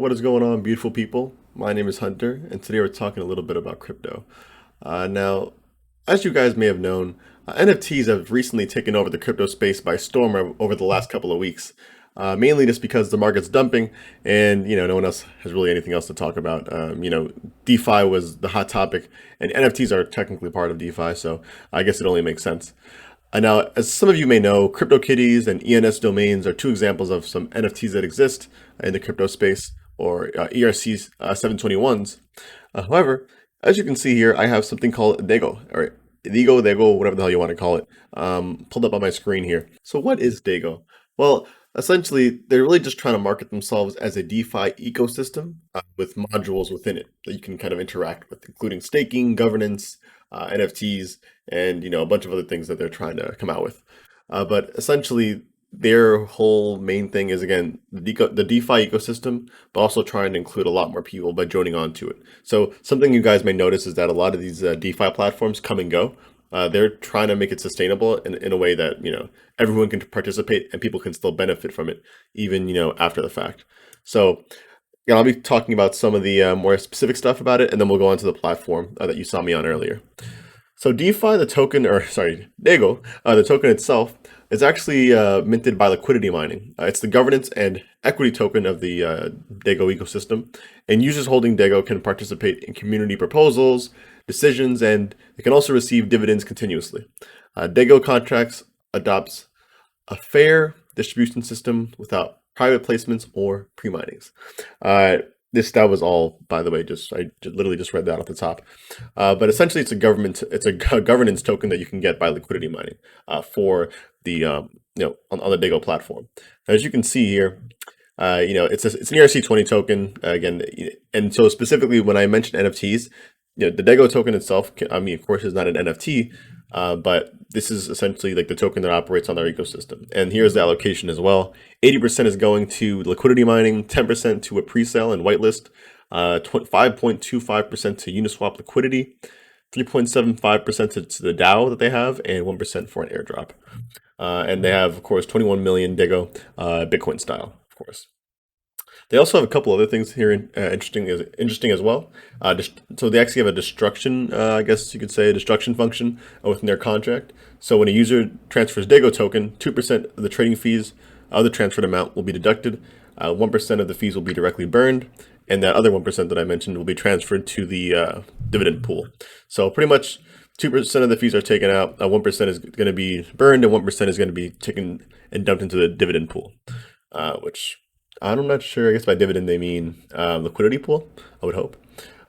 What is going on, beautiful people? My name is Hunter, and today we're talking a little bit about crypto. Now, as you guys may have known, NFTs have recently taken over the crypto space by storm over the last couple of weeks. Mainly just because the market's dumping, and no one else has really anything else to talk about. DeFi was the hot topic, and NFTs are technically part of DeFi, so I guess it only makes sense. Now, as some of you may know, CryptoKitties and ENS domains are two examples of some NFTs that exist in the crypto space, or ERC 721s. However, as you can see here, I have something called DEGO, or DEGO, whatever the hell you want to call it, pulled up on my screen here. So what is DEGO? Well, essentially, they're really just trying to market themselves as a DeFi ecosystem with modules within it that you can kind of interact with, including staking, governance, NFTs, and a bunch of other things that they're trying to come out with. But essentially, their whole main thing is again the DeFi ecosystem, but also trying to include a lot more people by joining on to it. So something you guys may notice is that a lot of these DeFi platforms come and go. They're trying to make it sustainable in a way that everyone can participate and people can still benefit from it, even after the fact. So I'll be talking about some of the more specific stuff about it, and then we'll go on to the platform that you saw me on earlier. So DeFi, the token, or sorry, DEGO, the token itself, is actually minted by liquidity mining. It's the governance and equity token of the DEGO ecosystem, and users holding DEGO can participate in community proposals, decisions, and they can also receive dividends continuously. DEGO contracts adopts a fair distribution system without private placements or pre-minings. That was all, by the way. I literally just read that off the top. But essentially, it's a governance token that you can get by liquidity mining for the on the DEGO platform. As you can see here, it's an ERC20 token again, and so specifically when I mentioned NFTs, the DEGO token itself, of course, is not an NFT, but this is essentially like the token that operates on their ecosystem. And here's the allocation as well. 80% is going to liquidity mining, 10% to a pre-sale and whitelist, 5.25% to Uniswap liquidity, 3.75% to the DAO that they have, and 1% for an airdrop. And they have, of course, 21 million DEGO Bitcoin style, of course. They also have a couple other things here interesting as well. So they actually have a destruction, I guess you could say, a destruction function within their contract. So when a user transfers DEGO token, 2% of the trading fees of the transferred amount will be deducted. 1% of the fees will be directly burned, and that other 1% that I mentioned will be transferred to the dividend pool. So pretty much 2% of the fees are taken out, 1% is going to be burned, and 1% is going to be taken and dumped into the dividend pool, which I'm not sure. I guess by dividend they mean liquidity pool, I would hope.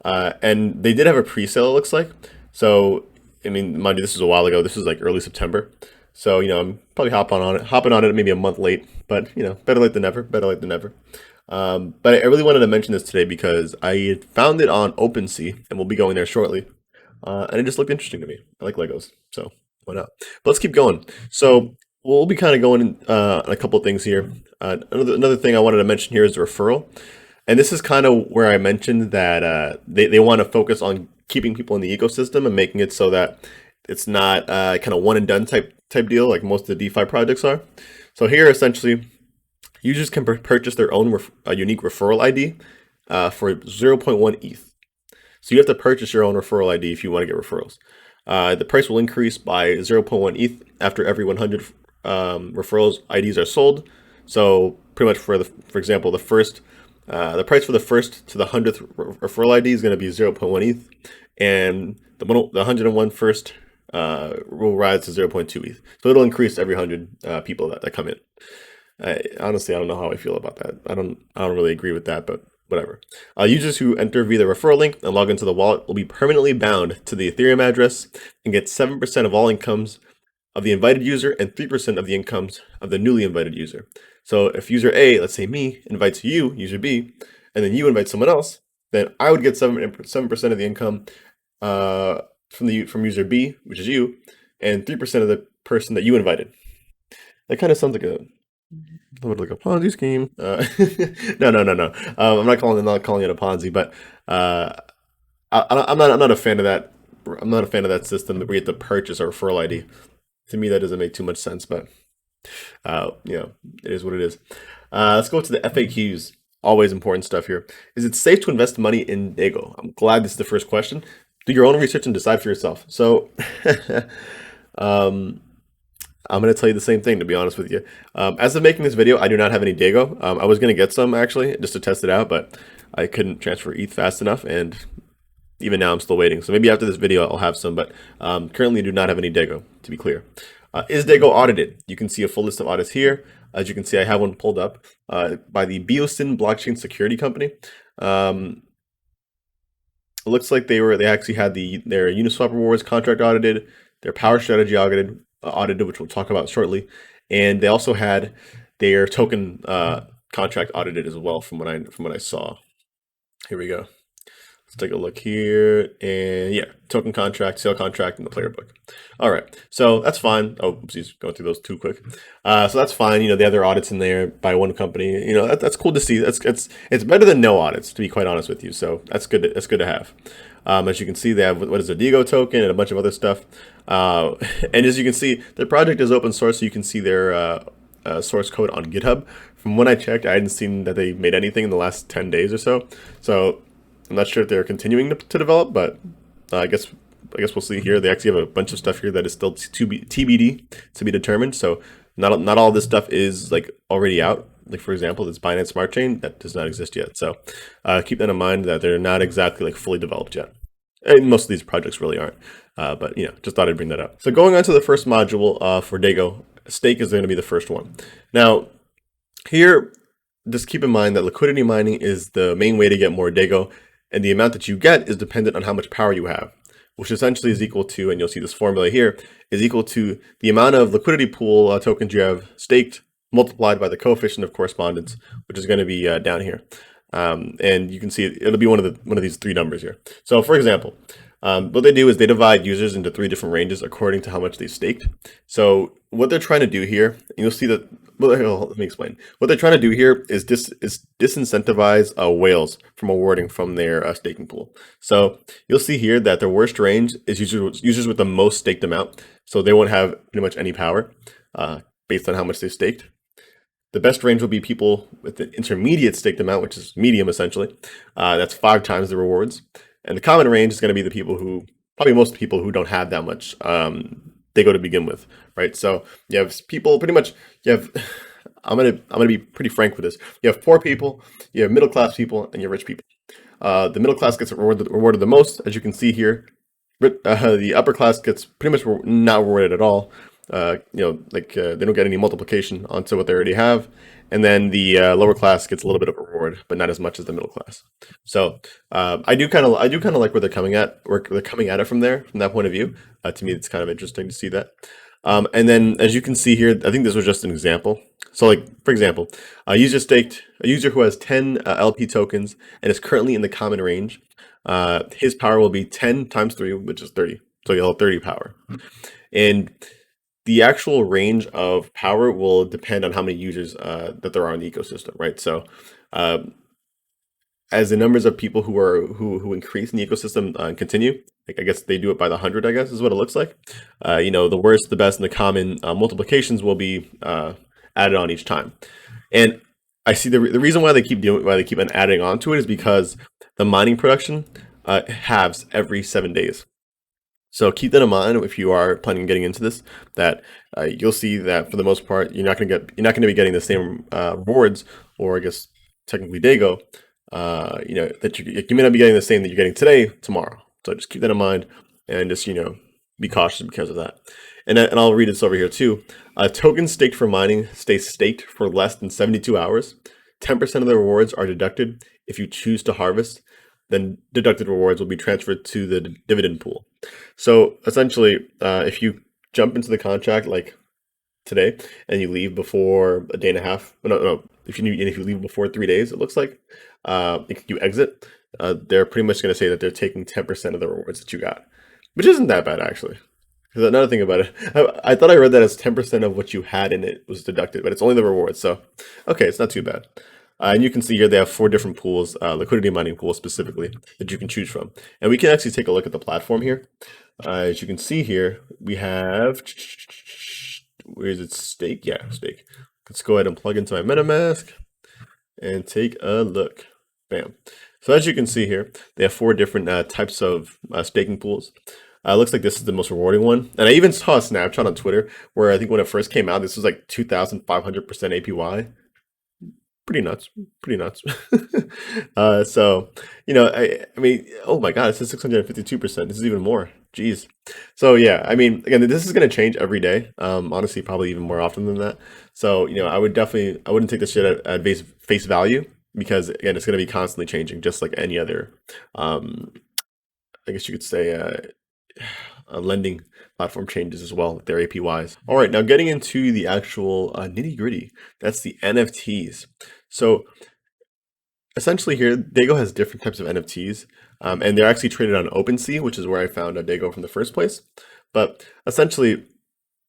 And they did have a pre-sale, it looks like. So, mind you, this was a while ago. This was like early September. So, I'm probably hopping on it maybe a month late. But, better late than never. But I really wanted to mention this today because I found it on OpenSea, and we'll be going there shortly. And it just looked interesting to me. I like Legos, so why not? But let's keep going. So we'll be kind of going on a couple of things here. Another thing I wanted to mention here is the referral. And this is kind of where I mentioned that they want to focus on keeping people in the ecosystem and making it so that it's not kind of one and done type deal like most of the DeFi projects are. So here, essentially, users can purchase their own unique referral ID for 0.1 ETH. So you have to purchase your own referral ID if you want to get referrals. The price will increase by 0.1 ETH after every 100 referrals IDs are sold. So pretty much for example, the price for the first to the 100th referral ID is going to be 0.1 ETH, and the 101 first will rise to 0.2 ETH. So it'll increase every 100 people that come in. Honestly, I don't know how I feel about that. I don't really agree with that, but whatever. Users who enter via the referral link and log into the wallet will be permanently bound to the Ethereum address and get 7% of all incomes of the invited user and 3% of the incomes of the newly invited user. So if user A, let's say me, invites you, user B, and then you invite someone else, then I would get 7% of the income from user B, which is you, and 3% of the person that you invited. That kind of sounds like a little bit like a Ponzi scheme. No. I'm not calling it a Ponzi, but I'm not a fan of that. I'm not a fan of that system that we get to purchase our referral ID. To me, that doesn't make too much sense, but it is what it is. Let's go to the FAQs. always important stuff here. Is it safe to invest money in DEGO? I'm glad this is the first question. Do your own research and decide for yourself. So, um, I'm going to tell you the same thing, to be honest with you. As of making this video, I do not have any DEGO. I was going to get some actually just to test it out, but I couldn't transfer ETH fast enough, and even now I'm still waiting. So maybe after this video I'll have some, but currently do not have any DEGO, to be clear. Is DEGO audited? You can see a full list of audits here. As you can see, I have one pulled up by the Biosyn blockchain security company. It looks like they actually had their Uniswap rewards contract audited, their power strategy audited, which we'll talk about shortly, and they also had their token contract audited as well, from what I saw. Here we go. Let's take a look here, and yeah, token contract, sale contract, and the player book. All right, so that's fine. Oh, oopsies, going through those too quick. So that's fine. You know, they have their audits in there by one company. You know, that's cool to see. It's better than no audits, to be quite honest with you. So that's good. That's good to have. As you can see, they have what is a DEGO token and a bunch of other stuff. And as you can see, their project is open source, so you can see their source code on GitHub. From when I checked, I hadn't seen that they made anything in the last 10 days or so. So I'm not sure if they're continuing to develop, but I guess we'll see here. They actually have a bunch of stuff here that is still TBD, to be determined. So not all this stuff is like already out. Like for example, this Binance Smart Chain that does not exist yet. So keep that in mind, that they're not exactly like fully developed yet. And most of these projects really aren't. But you know, just thought I'd bring that up. So going on to the first module for DEGO, stake is going to be the first one. Now here, just keep in mind that liquidity mining is the main way to get more DEGO. And the amount that you get is dependent on how much power you have, which essentially is equal to, and you'll see this formula here, is equal to the amount of liquidity pool tokens you have staked multiplied by the coefficient of correspondence, which is going to be down here. And you can see it'll be one of these three numbers here. So for example, what they do is they divide users into three different ranges according to how much they staked. So what they're trying to do here, and you'll see that, well, let me explain. What they're trying to do here is disincentivize whales from awarding from their staking pool. So you'll see here that their worst range is users with the most staked amount. So they won't have pretty much any power based on how much they staked. The best range will be people with the intermediate staked amount, which is medium essentially. That's 5 times the rewards. And the common range is going to be the people who, probably most people who don't have that much DEGO to begin with, right? So you have people pretty much, you have, I'm gonna be pretty frank with this. You have poor people, you have middle class people, and you have rich people. The middle class gets rewarded the most, as you can see here. The upper class gets pretty much not rewarded at all. You know, like they don't get any multiplication onto what they already have. And then the lower class gets a little bit of a reward, but not as much as the middle class. So I do kind of like where they're coming at it from that point of view. To me, it's kind of interesting to see that. And then as you can see here, I think this was just an example. So like, for example, a user who has 10 LP tokens and is currently in the common range, his power will be 10 times 3, which is 30. So you'll have 30 power. And the actual range of power will depend on how many users that there are in the ecosystem, right? So as the numbers of people who increase in the ecosystem continue, like I guess they do it by the 100, I guess is what it looks like. You know, the worst, the best, and the common multiplications will be added on each time. And I see the reason why they keep adding on to it is because the mining production halves every 7 days. So keep that in mind if you are planning on getting into this. That you'll see that for the most part, you're not going to be getting the same rewards, or I guess technically DEGO. You know, that you may not be getting the same that you're getting today, tomorrow. So just keep that in mind, and just, you know, be cautious because of that. And I'll read this over here too. Tokens staked for mining stay staked for less than 72 hours. 10% of the rewards are deducted if you choose to harvest. Then deducted rewards will be transferred to the dividend pool. So essentially, if you jump into the contract like today and you leave before a day and a half, if you leave before 3 days, it looks like you exit. They're pretty much going to say that they're taking 10% of the rewards that you got, which isn't that bad actually. Because another thing about it, I thought I read that as 10% of what you had in it was deducted, but it's only the rewards. So okay, it's not too bad. And you can see here they have 4 different pools, liquidity mining pools specifically, that you can choose from. And we can actually take a look at the platform here. As you can see here, we have, where is it, stake? Yeah, stake. Let's go ahead and plug into my MetaMask. and take a look. Bam. So as you can see here, they have four different types of staking pools. Looks like this is the most rewarding one. And I even saw a snapshot on Twitter where I think when it first came out, this was like 2,500% APY. Pretty nuts. Pretty nuts. So, I mean, oh my God, it says 652%. This is even more. Jeez. So yeah, I mean, again, this is going to change every day. Honestly, probably even more often than that. So, I wouldn't take this shit at face value because again, it's going to be constantly changing, just like any other, um, I guess you could say, a lending platform changes as well, with their APYs. All right, now getting into the actual nitty gritty, that's the NFTs. So essentially here, DEGO has different types of NFTs, and they're actually traded on OpenSea, which is where I found DEGO from the first place. But essentially,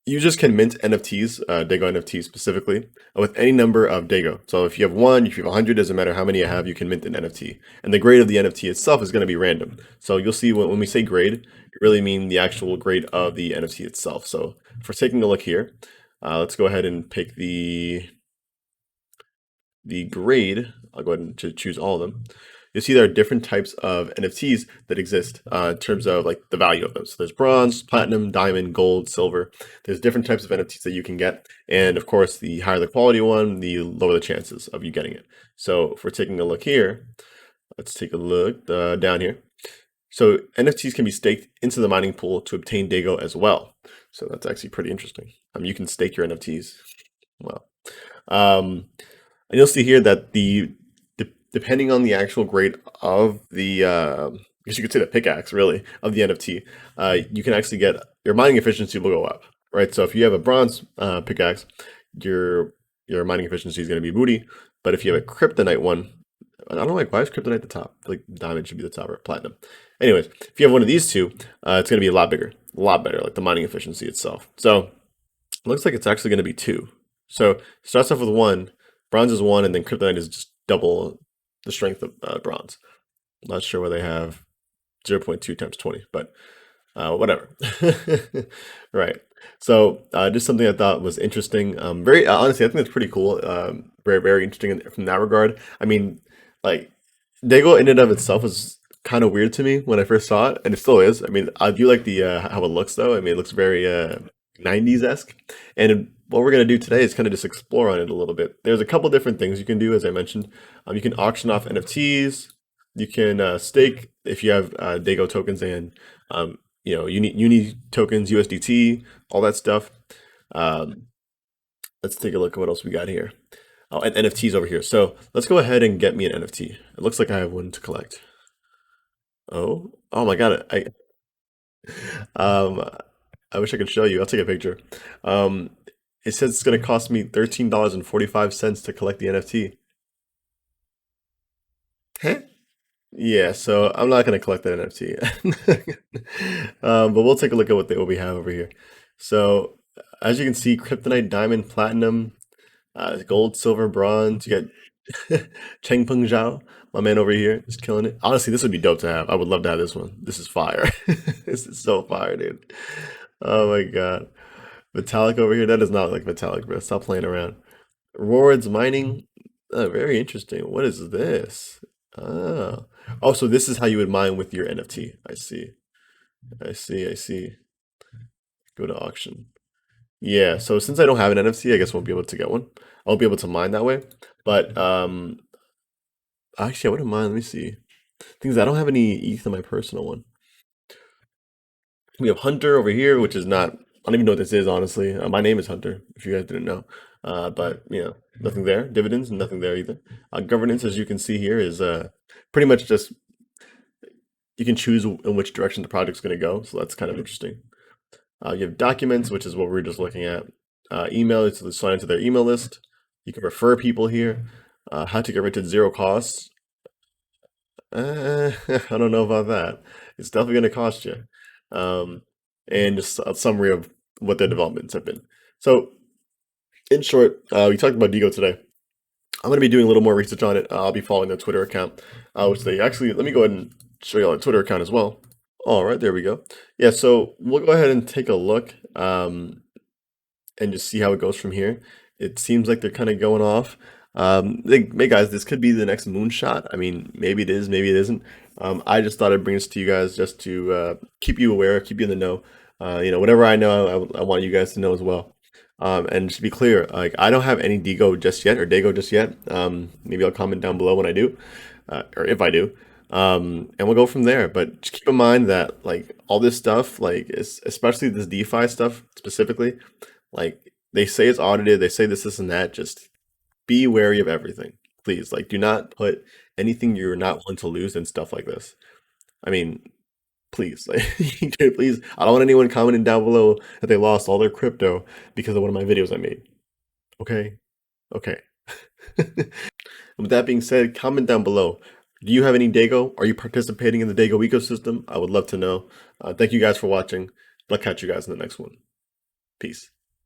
users can mint NFTs, DEGO NFTs specifically, with any number of DEGO. So if you have one, if you have 100, doesn't matter how many you have, you can mint an NFT. And the grade of the NFT itself is going to be random. So you'll see when we say grade, we really mean the actual grade of the NFT itself. So if we're taking a look here, let's go ahead and pick the grade. I'll go ahead and choose all of them. You'll see there are different types of NFTs that exist in terms of like the value of them. So there's bronze, platinum, diamond, gold, silver. There's different types of NFTs that you can get. And of course, the higher the quality one, the lower the chances of you getting it. So if we're taking a look here, let's take a look down here. So NFTs can be staked into the mining pool to obtain DEGO as well. So that's actually pretty interesting. You can stake your NFTs. Wow. And you'll see here that depending on the actual grade of the, I guess you could say the pickaxe really of the NFT, you can actually get your mining efficiency will go up, right? So if you have a bronze pickaxe, your mining efficiency is going to be booty. But if you have a kryptonite one, I don't know why is kryptonite the top? Like diamond should be the top or platinum. Anyways, if you have one of these two, it's going to be a lot bigger, a lot better, like the mining efficiency itself. So it looks like it's actually going to be two. So it starts off with one, bronze is one, and then kryptonite is just double the strength of bronze. I'm not sure where they have 0.2 times 20, but whatever. Right. So just something I thought was interesting. Very honestly, I think it's pretty cool. Very, very interesting from that regard. I mean, like DEGO in and of itself was kind of weird to me when I first saw it, and it still is. I mean, I do like the how it looks though. I mean, it looks very 90s esque. And what we're gonna do today is kind of just explore on it a little bit. There's a couple different things you can do, as I mentioned. You can auction off NFTs. You can stake if you have DEGO tokens and uni tokens, USDT, all that stuff. Um, let's take a look at what else we got here. Oh, and NFTs over here. So let's go ahead and get me an NFT. It looks like I have one to collect. Oh my God! Um, I wish I could show you. I'll take a picture. Um, it says it's going to cost me $13.45 to collect the NFT. Huh? Yeah, so I'm not going to collect that NFT. But we'll take a look at what we have over here. So as you can see, kryptonite, diamond, platinum, gold, silver, bronze. You got Cheng Peng Zhao, my man over here, just killing it. Honestly, this would be dope to have. I would love to have this one. This is fire. This is so fire, dude. Oh my God. Metallic over here. That does not look like metallic, bro. Stop playing around. Rewards mining. Oh, very interesting. What is this? Oh. Oh, so this is how you would mine with your NFT. I see. I see. I see. Go to auction. Yeah, so since I don't have an NFC, I guess I won't be able to get one. I won't be able to mine that way. But actually I wouldn't mind. Let me see. Things I don't have any ETH in my personal one. We have Hunter over here, which is not, I don't even know what this is, honestly. My name is Hunter, if you guys didn't know. But, nothing there. Dividends, nothing there either. Governance, as you can see here, is pretty much just you can choose in which direction the project's going to go. So that's kind of interesting. You have documents, which is what we are just looking at. Email is to sign into their email list. You can refer people here. How to get rich at zero costs. I don't know about that. It's definitely going to cost you. Um, and just a summary of what their developments have been. So, in short, we talked about DEGO today. I'm going to be doing a little more research on it. I'll be following their Twitter account, which they actually, let me go ahead and show you all their Twitter account as well. All right, there we go. Yeah, so we'll go ahead and take a look and just see how it goes from here. It seems like they're kind of going off. Hey guys, this could be the next moonshot. I mean, maybe it is, maybe it isn't. I just thought I'd bring this to you guys just to keep you aware, keep you in the know. Whatever I know, I want you guys to know as well. And just to be clear, like I don't have any Dego just yet or Dego just yet. Maybe I'll comment down below when I do, or if I do. And we'll go from there. But just keep in mind that like all this stuff, like especially this DeFi stuff specifically, like they say it's audited, they say this and that. Just be wary of everything, please. Like, do not put anything you're not willing to lose in stuff like this. I mean, please, like, please. I don't want anyone commenting down below that they lost all their crypto because of one of my videos I made. Okay, okay. With that being said, comment down below. Do you have any DEGO? Are you participating in the DEGO ecosystem? I would love to know. Thank you guys for watching. I'll catch you guys in the next one. Peace.